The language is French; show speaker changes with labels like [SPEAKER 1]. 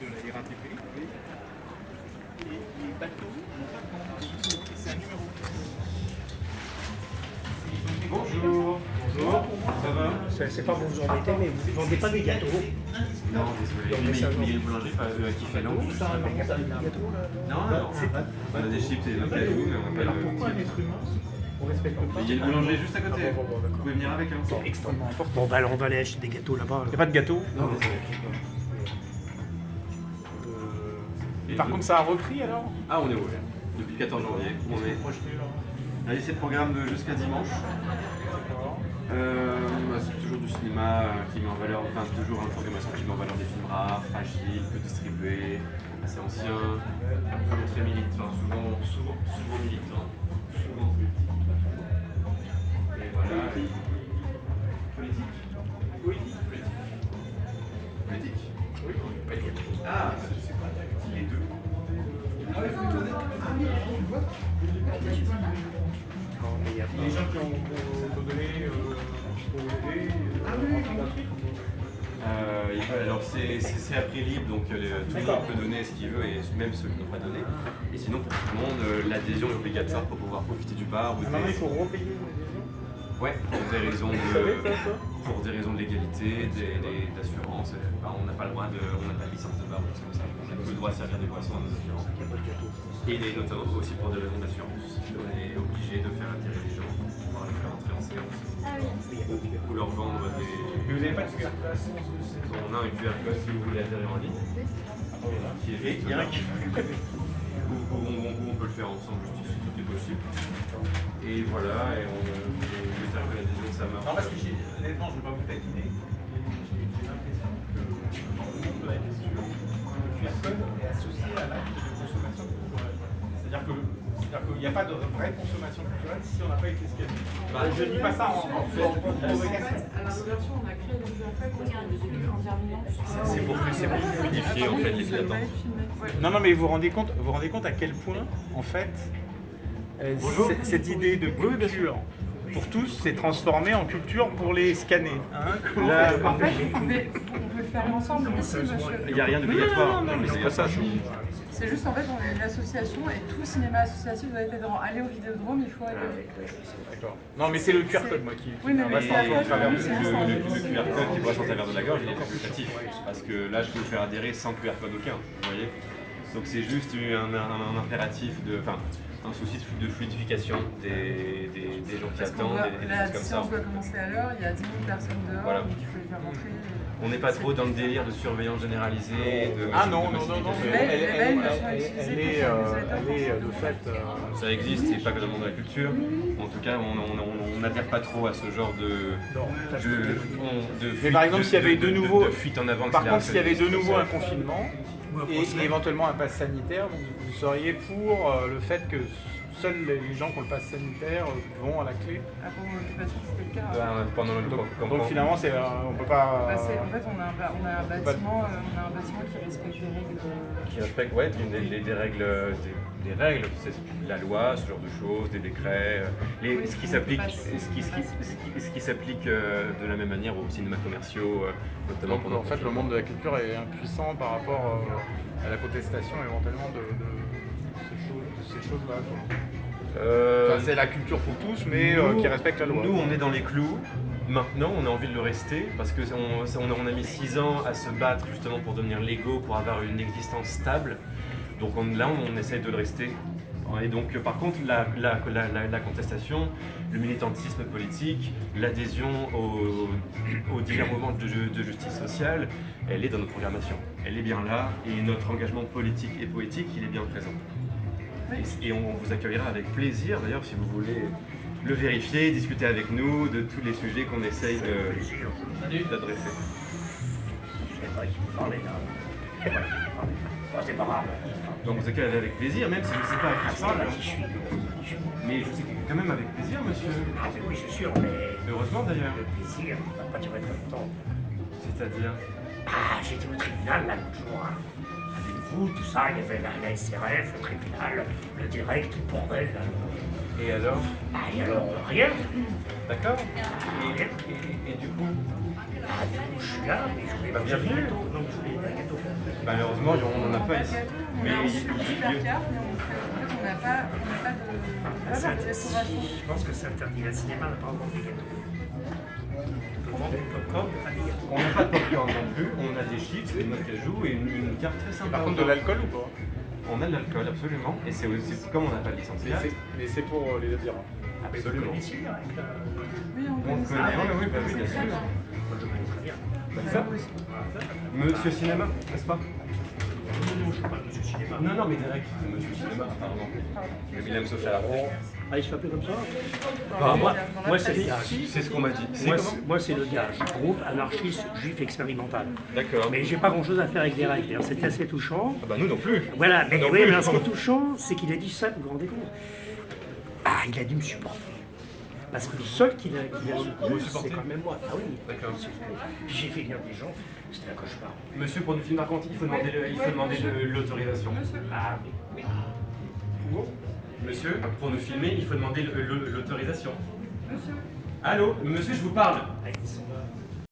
[SPEAKER 1] de la RATP. Et les bateaux, c'est un numéro.
[SPEAKER 2] Bonjour. Bonjour. Ça va?
[SPEAKER 3] C'est pas bonjour d'été, mais vous ne vendez pas des gâteaux.
[SPEAKER 2] Non, désolé. Mais il y a une boulangerie qui fait l'angle.
[SPEAKER 3] Ça, un gâteau là.
[SPEAKER 2] Non. On a des chips et des gâteaux, mais on n'a pas
[SPEAKER 1] Alors
[SPEAKER 2] le
[SPEAKER 1] pourquoi un
[SPEAKER 2] type.
[SPEAKER 1] être humain on respecte pas?
[SPEAKER 2] Il y a une boulangerie juste à côté.
[SPEAKER 1] Bon,
[SPEAKER 2] Vous pouvez venir avec, hein.
[SPEAKER 3] C'est extrêmement important. Bon, bah alors on va aller acheter des gâteaux là-bas.
[SPEAKER 1] Il n'y a pas de gâteau.
[SPEAKER 2] Non, désolé.
[SPEAKER 1] Et par contre, ça a repris alors?
[SPEAKER 2] Ah, on est ouvert. Depuis le 14 janvier. On est.
[SPEAKER 1] Projeté là.
[SPEAKER 2] On a laissé le programme jusqu'à dimanche. C'est toujours du cinéma qui met en valeur, enfin c'est toujours une programmation qui met en valeur des films rares, fragiles, peu distribués, assez anciens, très militants, souvent militants, souvent politiques. Et voilà. Politique? Oui. Politique? Oui.
[SPEAKER 3] Pas de gâteau.
[SPEAKER 2] Ah, c'est quoi les deux? Ah ouais, faut donner.
[SPEAKER 3] Non, mais il y a pas.
[SPEAKER 1] Les gens qui ont donné pour aider.
[SPEAKER 2] Alors c'est à prix libre, donc tout le monde peut donner ce qu'il veut, et même ceux qui n'ont pas donné. Et sinon pour tout le monde, l'adhésion est obligatoire pour pouvoir profiter du bar. Ou
[SPEAKER 1] Maintenant, il faut repayer l'adhésion.
[SPEAKER 2] Ouais, pour des raisons de légalité, d'assurance. On n'a pas le droit on n'a pas de licence de bar, c'est comme ça. On n'a plus le droit de servir des boissons à nos clients.
[SPEAKER 3] Il y a pas de gâteau.
[SPEAKER 2] Et notamment aussi pour des raisons d'assurance. On est obligé de faire atterrir les gens pour pouvoir les faire entrer en séance. Ou leur vendre des.
[SPEAKER 1] Mais vous n'avez pas de QR code?
[SPEAKER 2] On a un QR code si vous voulez atterrir en ligne. Qui est juste là. Ou on peut le faire ensemble juste ici, tout est possible. Et voilà, et on espère que l'adhésion ça marche.
[SPEAKER 1] Non, parce que honnêtement, je ne vais pas vous taquiner. J'ai l'impression que dans le monde de la question, le QR code est associé à l'acte de consommation culturelle. C'est-à-dire qu'il n'y a pas de vraie consommation culturelle si on n'a pas été scanné. Je ne dis pas ça en provocation.
[SPEAKER 4] À la rédaction, on a créé le QR code parce qu'on a des équipes intervenantes.
[SPEAKER 2] C'est pour fluidifier en fait les files d'attente.
[SPEAKER 1] Non, mais vous vous rendez compte à quel point, en fait, cette idée de culture pour tous s'est transformée en culture pour les scanner. Hein. Là,
[SPEAKER 4] En fait, on peut le faire ensemble ici, monsieur.
[SPEAKER 2] Il n'y a rien d'obligatoire.
[SPEAKER 1] mais c'est pas ça.
[SPEAKER 4] C'est juste en fait, on est une association et tout cinéma associatif doit être adhérent. Aller au Vidéodrome, il faut aller.
[SPEAKER 1] D'accord. Non, mais c'est le QR code, moi, qui.
[SPEAKER 4] Oui, mais le
[SPEAKER 1] passe
[SPEAKER 4] QR
[SPEAKER 1] partout
[SPEAKER 4] code,
[SPEAKER 1] au travers
[SPEAKER 4] oui,
[SPEAKER 1] de-
[SPEAKER 4] c'est
[SPEAKER 2] Le
[SPEAKER 4] juste
[SPEAKER 2] QR code qui passe en travers de la gorge, il est facultatif. Parce que là, je peux vous faire adhérer sans QR code aucun. Vous voyez? Donc c'est juste un impératif un souci de fluidification des gens qui
[SPEAKER 4] Parce qu'on
[SPEAKER 2] attendent
[SPEAKER 4] doit,
[SPEAKER 2] et des
[SPEAKER 4] la
[SPEAKER 2] choses comme ça.
[SPEAKER 4] séance doit commencer à l'heure, il y a 10 000 personnes dehors,
[SPEAKER 2] Voilà.
[SPEAKER 4] donc il faut les faire rentrer.
[SPEAKER 2] On n'est pas trop dans le délire de surveillance généralisée.
[SPEAKER 1] Ah non, non, non, non, mais
[SPEAKER 4] Les mails sont utilisés
[SPEAKER 1] elle est,
[SPEAKER 4] pour faire des
[SPEAKER 1] elle est
[SPEAKER 4] newsletters.
[SPEAKER 1] de fait.
[SPEAKER 2] Ça existe, et pas que dans le monde de la culture. En tout cas, on n'adhère pas trop à ce genre de
[SPEAKER 1] Mais par exemple, s'il y avait de nouveau-
[SPEAKER 2] fuite en avant.
[SPEAKER 1] Par contre, s'il y avait de nouveau un
[SPEAKER 2] accélération.
[SPEAKER 1] confinement et éventuellement un pass sanitaire, vous seriez pour le fait que seuls les gens qui ont le pass sanitaire vont à la clé.
[SPEAKER 4] Ah bon, je suis pas sûre que c'était le cas.
[SPEAKER 2] Pendant le
[SPEAKER 1] Donc finalement, on peut pas.
[SPEAKER 4] Bah, en fait, on a un bâtiment qui respecte les règles.
[SPEAKER 2] qui respecte des règles, c'est la loi, ce genre de choses, des décrets,
[SPEAKER 4] Oui,
[SPEAKER 2] ce qui
[SPEAKER 4] on
[SPEAKER 2] s'applique,
[SPEAKER 4] peut pas
[SPEAKER 2] ce qui s'applique de la même manière aux cinémas commerciaux, notamment
[SPEAKER 1] Donc
[SPEAKER 2] pendant
[SPEAKER 1] en fait, le monde de la culture est impuissant par rapport à la contestation éventuellement de ces choses-là. Enfin, c'est la culture pour tous, mais qui respecte la loi.
[SPEAKER 2] Nous, on est dans les clous. Maintenant, on a envie de le rester parce qu'on on a mis 6 ans à se battre justement pour devenir légaux, pour avoir une existence stable. Donc là, on essaie de le rester. Et donc, par contre, la contestation, le militantisme politique, l'adhésion aux divers mouvements de justice sociale, elle est dans notre programmation. Elle est bien là, et notre engagement politique et poétique, il est bien présent. Et on vous accueillera avec plaisir, d'ailleurs, si vous voulez le vérifier, discuter avec nous de tous les sujets qu'on essaye d'adresser.
[SPEAKER 3] C'est vrai qu'il faut parler là. C'est pas grave.
[SPEAKER 2] Donc vous accueillez avec plaisir, même si je ne sais pas à qui parle.
[SPEAKER 3] J'y suis.
[SPEAKER 2] Mais je sais quand même avec plaisir, monsieur.
[SPEAKER 3] Ah, mais oui, c'est sûr, mais
[SPEAKER 2] Heureusement d'ailleurs.
[SPEAKER 3] le plaisir, ça va pas durer très longtemps.
[SPEAKER 2] C'est-à-dire.
[SPEAKER 3] Ah, j'étais au tribunal là l'autre jour. Hein. Avec vous, tout ça, il y avait la SRF, le tribunal, le direct, le bordel. Là.
[SPEAKER 2] Et alors?
[SPEAKER 3] Ah, et alors, rien.
[SPEAKER 2] D'accord. Et du coup?
[SPEAKER 3] Ah, du coup, je suis là, mais je voulais pas
[SPEAKER 2] bienvenue.
[SPEAKER 3] de gâteau. Non, je voulais pas de gâteau.
[SPEAKER 2] Malheureusement, on n'en a pas ici.
[SPEAKER 4] On
[SPEAKER 2] Mais
[SPEAKER 4] a un
[SPEAKER 2] il-
[SPEAKER 4] super
[SPEAKER 2] il-
[SPEAKER 4] carte, mais on n'a pas de restauration.
[SPEAKER 3] Je pense que c'est interdit. Le cinéma n'a pas encore des gâteaux. On peut vendre du popcorn, mais pas des gâteaux.
[SPEAKER 2] On n'a pas de popcorn non plus, on a des chips, des noix de cajou et une carte très sympa.
[SPEAKER 1] Par contre, de l'alcool ou pas?
[SPEAKER 2] On a de l'alcool, absolument. Et c'est aussi, comme on n'a pas de licence carte,
[SPEAKER 1] Mais c'est pour les adhérents.
[SPEAKER 2] absolument.
[SPEAKER 3] Vous connaissez les règles?
[SPEAKER 4] Oui, on
[SPEAKER 2] On
[SPEAKER 4] connaît ça.
[SPEAKER 2] connaît, oui, bah oui, bien
[SPEAKER 4] C'est
[SPEAKER 2] sûr.
[SPEAKER 4] très bien.
[SPEAKER 3] Moi, je connais très bien.
[SPEAKER 2] C'est ça Monsieur Cinéma, n'est-ce pas?
[SPEAKER 3] Non, je ne suis pas Monsieur Cinéma.
[SPEAKER 2] Non, non, mais Derek, c'est Monsieur Cinéma, pardon. Mais il aime se faire appeler.
[SPEAKER 3] Ah, il se fait appeler comme ça?
[SPEAKER 4] Dans
[SPEAKER 3] moi,
[SPEAKER 4] la
[SPEAKER 3] moi,
[SPEAKER 4] presse.
[SPEAKER 2] C'est ce qu'on m'a dit. C'est
[SPEAKER 3] Moi,
[SPEAKER 2] comment
[SPEAKER 3] moi, c'est le gage, groupe anarchiste juif expérimental.
[SPEAKER 2] D'accord.
[SPEAKER 3] Mais j'ai pas grand chose à faire avec des règles. D'ailleurs, c'était assez touchant.
[SPEAKER 2] Ah bah nous non plus.
[SPEAKER 3] Voilà, mais
[SPEAKER 2] Non
[SPEAKER 3] oui,
[SPEAKER 2] plus.
[SPEAKER 3] mais ce qui est touchant, c'est qu'il a dit ça, vous vous rendez compte? Ah, il a dû me supporter. Parce que le seul qu'il a soutenu, c'est quand même moi. Ah oui,
[SPEAKER 2] D'accord.
[SPEAKER 3] j'ai fait venir des gens, c'était un cauchemar.
[SPEAKER 2] Monsieur, pour nous filmer, par contre, il faut demander l'autorisation.
[SPEAKER 3] Ah oui.
[SPEAKER 2] Monsieur, pour nous filmer, il faut demander l'autorisation. Allô, monsieur, je vous parle.
[SPEAKER 3] Ah, ils sont-